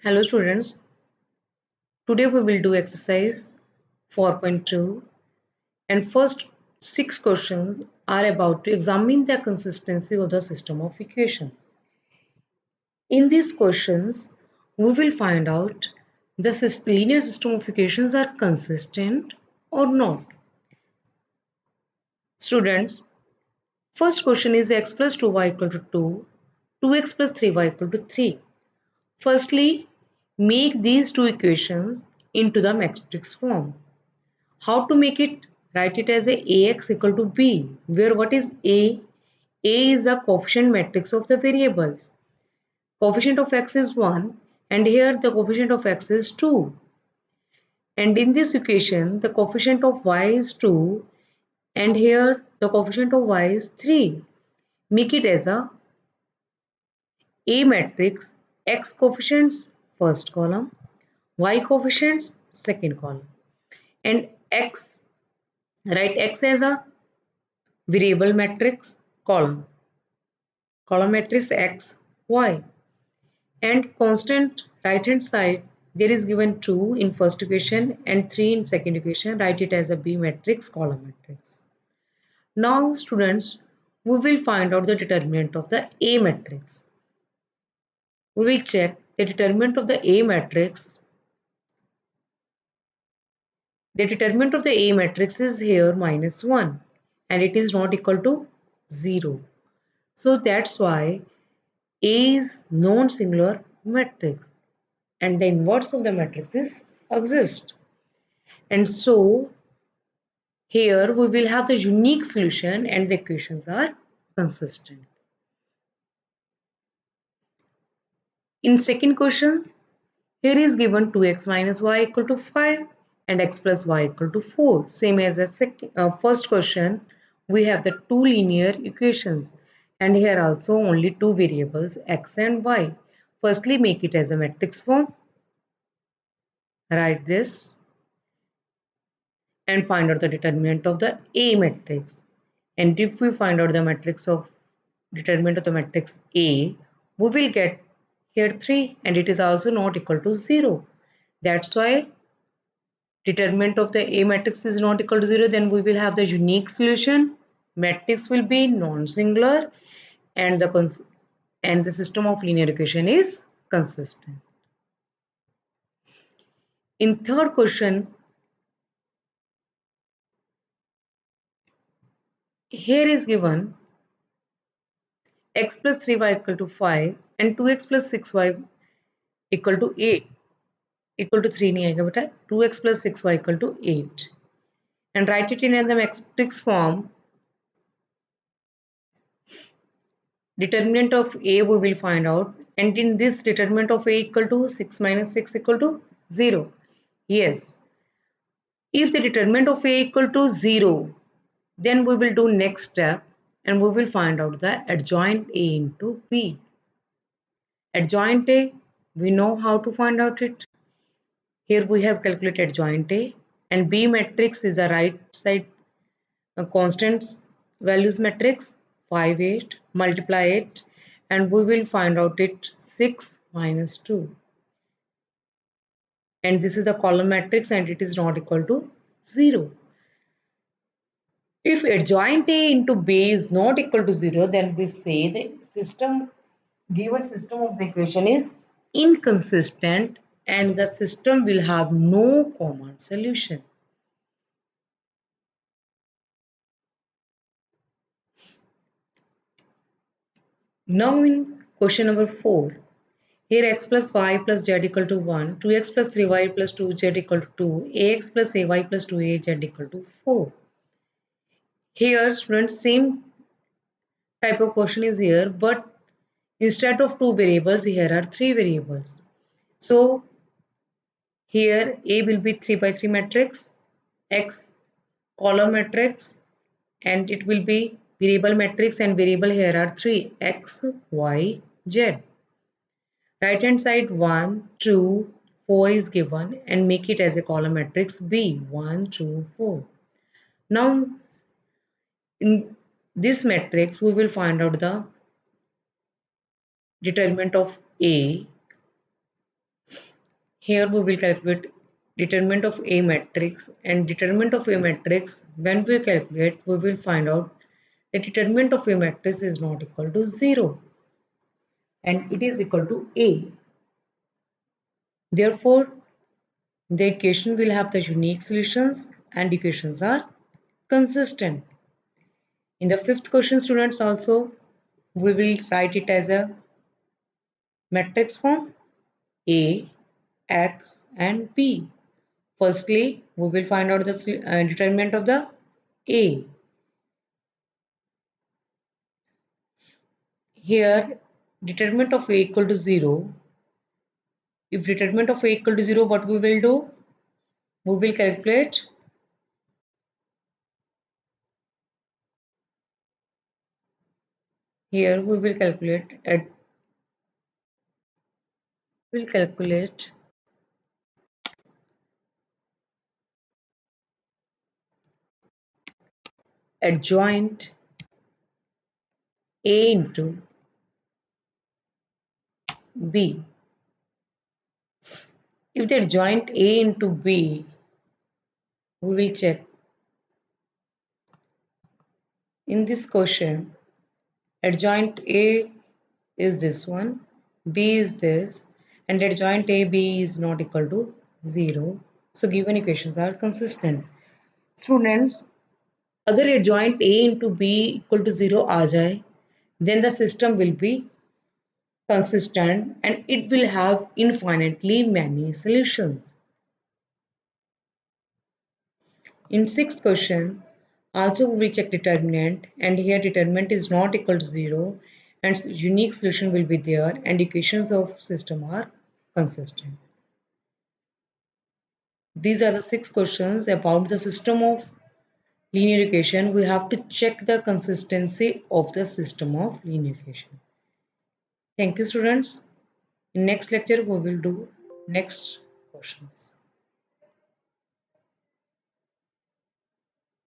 Hello students, today we will do exercise 4.2 and first 6 questions are about to examine the consistency of the system of equations. In these questions, we will find out the linear system of equations are consistent or not. Students, first question is x plus 2y equal to 2, 2x plus 3y equal to 3. Firstly, make these two equations into the matrix form. How to make it? Write it as a ax equal to b, where what is a? A is the coefficient matrix of the variables. Coefficient of x is 1 and here the coefficient of x is 2. And in this equation the coefficient of y is 2 and here the coefficient of y is 3. Make it as a matrix, x coefficients first column, y coefficients second column, and x, write x as a variable matrix column matrix x y, and constant right hand side there is given 2 in first equation and 3 in second equation. Write it as a b matrix column matrix. Now students, we will find out the determinant of the a matrix. We will check the determinant of the a matrix. The determinant of the a matrix is here minus 1 and it is not equal to 0. So that's why A is non-singular matrix and the inverse of the matrices exist. And so here we will have the unique solution and the equations are consistent. In second question, here is given 2x minus y equal to 5 and x plus y equal to 4. Same as the first question, we have the two linear equations and here also only two variables x and y. Firstly, make it as a matrix form. Write this and find out the determinant of the A matrix. And if we find out the matrix of determinant of the matrix A, we will get here 3 and it is also not equal to 0. That's why determinant of the A matrix is not equal to 0. Then we will have the unique solution. Matrix will be non-singular and the system of linear equation is consistent. In third question, here is given x plus 3y equal to 5 and 2x plus 6y equal to 8 equal to 3 नहीं आएगा बेटा 2x plus 6y equal to 8 and write it in the matrix form. Determinant of A we will find out and in this determinant of A equal to 6 minus 6 equal to 0. Yes, if the determinant of A equal to 0 then we will do next step and we will find out the adjoint A into B. Adjoint A, we know how to find out it. Here we have calculated adjoint A and B matrix is a right side constants values matrix 5 8 multiply it and we will find out it 6 minus 2 and this is a column matrix and it is not equal to 0. If adjoint A into B is not equal to 0 then we say the given system of the equation is inconsistent and the system will have no common solution. Now in question number 4, here x plus y plus z equal to 1, 2x plus 3y plus 2z equal to 2, ax plus ay plus 2az equal to 4. Here students, same type of question is here, but instead of two variables, here are three variables. So here A will be 3 by 3 matrix, X column matrix, and it will be variable matrix and variable here are 3 X, Y, Z. Right hand side 1, 2, 4 is given and make it as a column matrix B 1, 2, 4. Now in this matrix we will find out the determinant of A Here we will calculate determinant of A matrix, and determinant of A matrix, when we calculate, we will find out the determinant of A matrix is not equal to 0 and it is equal to A. Therefore, the equation will have the unique solutions and equations are consistent. In the fifth question, students, also we will write it as a matrix form A, X and P. Firstly, we will find out the determinant of the A. Here, determinant of A equal to 0. If determinant of A equal to 0, what we will do? We will calculate here we will calculate adjoint A into B. If the adjoint A into B, we will check. In this question, adjoint A is this one, B is this, and adjoint AB is not equal to 0. So given equations are consistent. Students, अगर adjoint A into B equal to 0 आ जाए, then the system will be consistent and it will have infinitely many solutions. In sixth question, also we will check determinant, and here determinant is not equal to 0 and unique solution will be there and equations of system are consistent. These are the 6 questions about the system of linear equation. We have to check the consistency of the system of linear equation. Thank you, students. In next lecture we will do next questions.